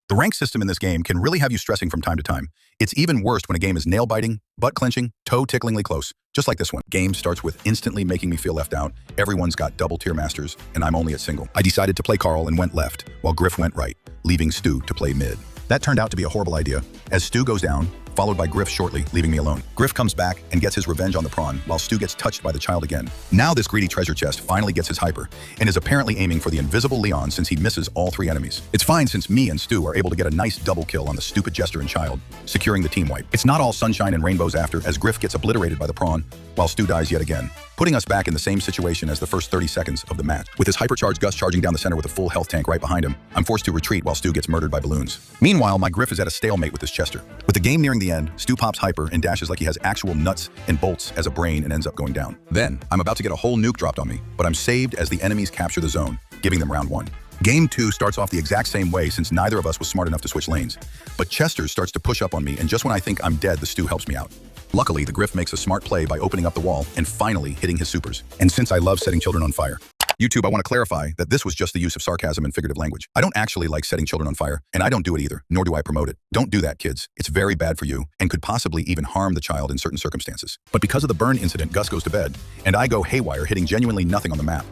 The rank system in this game can really have you stressing from time to time. It's even worse when a game is nail-biting, butt-clenching, toe-ticklingly close, just like this one. Game starts with instantly making me feel left out. Everyone's got double-tier masters, and I'm only at single. I decided to play Carl and went left, while Griff went right, leaving Stu to play mid. That turned out to be a horrible idea, as Stu goes down, followed by Griff shortly, leaving me alone. Griff comes back and gets his revenge on the prawn, while Stu gets touched by the child again. Now this greedy treasure chest finally gets his hyper, and is apparently aiming for the invisible Leon since he misses all 3 enemies. It's fine since me and Stu are able to get a nice double kill on the stupid jester and child, securing the team wipe. It's not all sunshine and rainbows after, as Griff gets obliterated by the prawn, while Stu dies yet again, putting us back in the same situation as the first 30 seconds of the match. With his hypercharged Gus charging down the center with a full health tank right behind him, I'm forced to retreat while Stu gets murdered by balloons. Meanwhile, my Griff is at a stalemate with this Chester. With the game nearing the end, Stu pops hyper and dashes like he has actual nuts and bolts as a brain and ends up going down. Then, I'm about to get a whole nuke dropped on me, but I'm saved as the enemies capture the zone, giving them round 1. Game 2 starts off the exact same way since neither of us was smart enough to switch lanes. But Chester starts to push up on me, and just when I think I'm dead, the Stu helps me out. Luckily, the Griff makes a smart play by opening up the wall and finally hitting his supers. And since I love setting children on fire, YouTube, I want to clarify that this was just the use of sarcasm and figurative language. I don't actually like setting children on fire, and I don't do it either, nor do I promote it. Don't do that, kids. It's very bad for you, and could possibly even harm the child in certain circumstances. But because of the burn incident, Gus goes to bed, and I go haywire, hitting genuinely nothing on the map.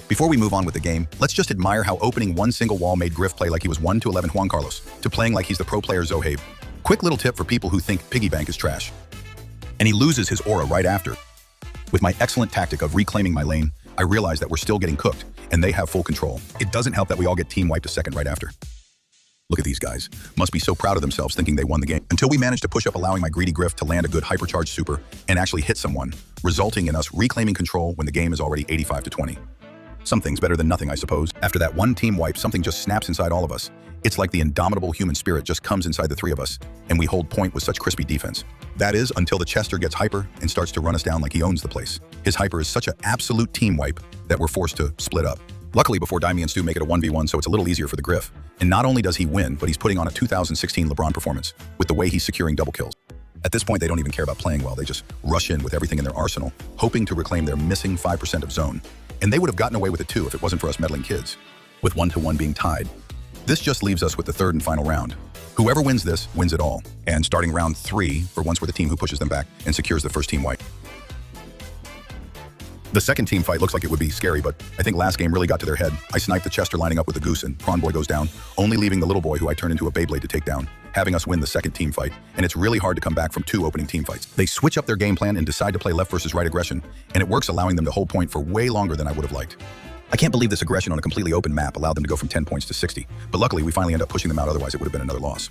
Before we move on with the game, let's just admire how opening one single wall made Griff play like he was 1-11 Juan Carlos, to playing like he's the pro player Zohabe. Quick little tip for people who think Piggy Bank is trash. And he loses his aura right after. With my excellent tactic of reclaiming my lane, I realize that we're still getting cooked, and they have full control. It doesn't help that we all get team wiped a second right after. Look at these guys. Must be so proud of themselves thinking they won the game. Until we managed to push up, allowing my greedy Griff to land a good hypercharged super and actually hit someone, resulting in us reclaiming control when the game is already 85-20. Something's better than nothing, I suppose. After that one team wipe, something just snaps inside all of us. It's like the indomitable human spirit just comes inside the 3 of us, and we hold point with such crispy defense. That is, until the Chester gets hyper and starts to run us down like he owns the place. His hyper is such an absolute team wipe that we're forced to split up. Luckily, before Daimi and Stu make it a 1v1, so it's a little easier for the Griff. And not only does he win, but he's putting on a 2016 LeBron performance, with the way he's securing double kills. At this point, they don't even care about playing well. They just rush in with everything in their arsenal, hoping to reclaim their missing 5% of zone. And they would have gotten away with it too if it wasn't for us meddling kids, with 1-1 being tied. This just leaves us with the 3rd and final round. Whoever wins this wins it all. And starting round 3, for once we're the team who pushes them back and secures the first team wipe. The second team fight looks like it would be scary, but I think last game really got to their head. I sniped the Chester lining up with the Goose, and Prawn Boy goes down, only leaving the little boy who I turned into a Beyblade to take down, having us win the second team fight, and it's really hard to come back from 2 opening team fights. They switch up their game plan and decide to play left versus right aggression, and it works, allowing them to hold point for way longer than I would have liked. I can't believe this aggression on a completely open map allowed them to go from 10 points to 60, but luckily we finally end up pushing them out, otherwise it would have been another loss.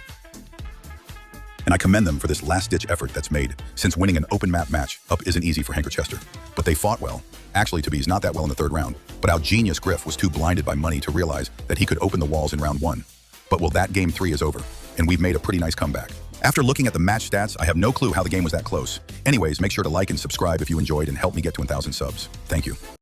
And I commend them for this last-ditch effort that's made, since winning an open map match up isn't easy for Hank or Chester. But they fought well. Actually, to be not that well in the 3rd round, but our genius Griff was too blinded by money to realize that he could open the walls in round 1. But well, that game 3 is over, and we've made a pretty nice comeback. After looking at the match stats, I have no clue how the game was that close. Anyways, make sure to like and subscribe if you enjoyed and help me get to 1,000 subs. Thank you.